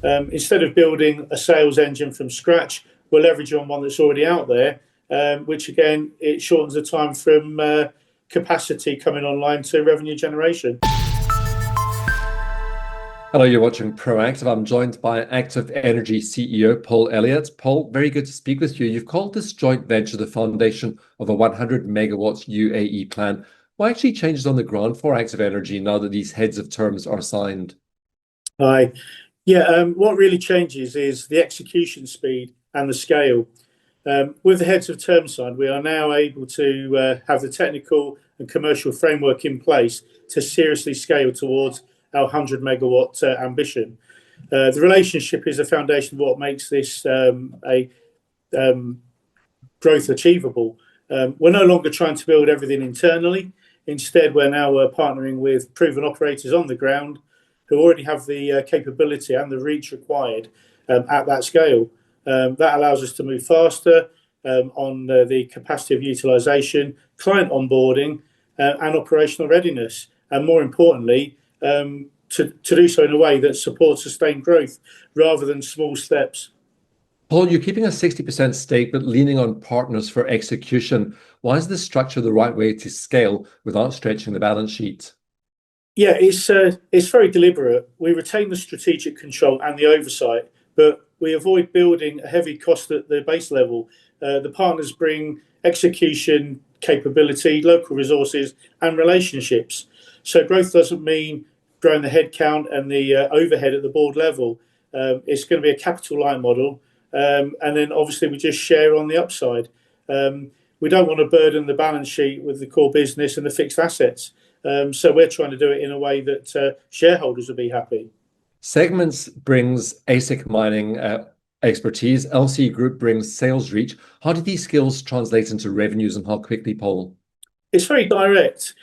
Instead of building a sales engine from scratch, we're leveraging on one that's already out there, which again, it shortens the time from capacity coming online to revenue generation. Hello, you're watching Proactive. I'm joined by Active Energy CEO Paul Elliott. Paul, very good to speak with you. You've called this joint venture the foundation of a 100 megawatts UAE plan. What actually changes on the ground for Active Energy now that these heads of terms are signed? Hi. Yeah, what really changes is the execution speed and the scale. With the heads of terms signed, we are now able to have the technical and commercial framework in place to seriously scale towards our 100 megawatt ambition. The relationship is the foundation of what makes this a growth achievable. We're no longer trying to build everything internally. Instead, we're now partnering with proven operators on the ground who already have the capability and the reach required at that scale. That allows us to move faster on the capacity of utilisation, client onboarding, and operational readiness, and more importantly, to do so in a way that supports sustained growth rather than small steps. Paul, you're keeping a 60% stake, but leaning on partners for execution. Why is this structure the right way to scale without stretching the balance sheet? Yeah, it's very deliberate. We retain the strategic control and the oversight, but we avoid building a heavy cost at the base level. The partners bring execution capability, local resources, and relationships. So growth doesn't mean growing the headcount and the overhead at the board level. It's going to be a capital light model, and then obviously we just share on the upside. We don't want to burden the balance sheet with the core business and the fixed assets. So we're trying to do it in a way that shareholders will be happy. Segments brings ASIC mining expertise. LC Group brings sales reach. How do these skills translate into revenues and how quickly, Paul? It's very direct.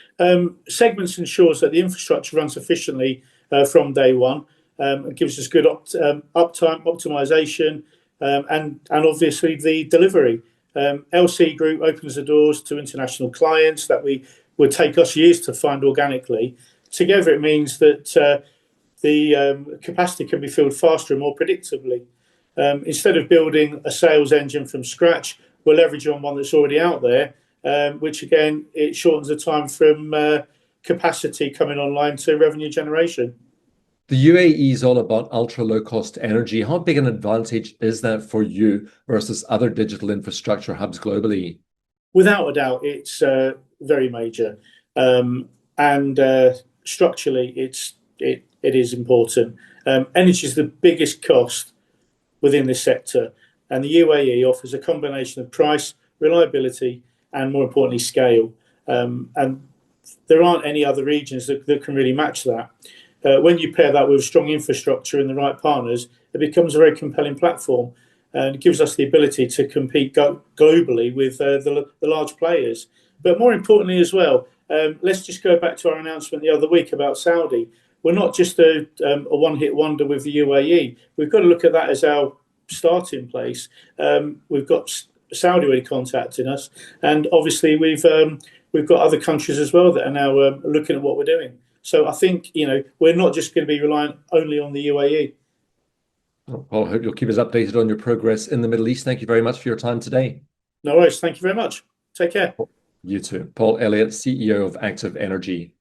Segments ensures that the infrastructure runs efficiently from day one. It gives us good uptime, optimization, and obviously the delivery. LC Group opens the doors to international clients that would take us years to find organically. Together, it means that the capacity can be filled faster and more predictably. Instead of building a sales engine from scratch, we're leveraging on one that's already out there, which again, it shortens the time from capacity coming online to revenue generation. The UAE is all about ultra low cost energy. How big an advantage is that for you versus other digital infrastructure hubs globally? Without a doubt, it's very major, and structurally, it is important. Energy is the biggest cost within this sector, and the UAE offers a combination of price, reliability, and more importantly, scale. And there aren't any other regions that can really match that. When you pair that with strong infrastructure and the right partners, it becomes a very compelling platform, and it gives us the ability to compete globally with the large players. But more importantly as well, let's just go back to our announcement the other week about Saudi. We're not just a one-hit wonder with the UAE. We've got to look at that as our starting place. We've got Saudi already contacting us, and obviously we've got other countries as well that are now looking at what we're doing. So I think we're not just going to be reliant only on the UAE. Well, I hope you'll keep us updated on your progress in the Middle East. Thank you very much for your time today. No worries. Thank you very much. Take care. You too. Paul Elliott, CEO of Active Energy.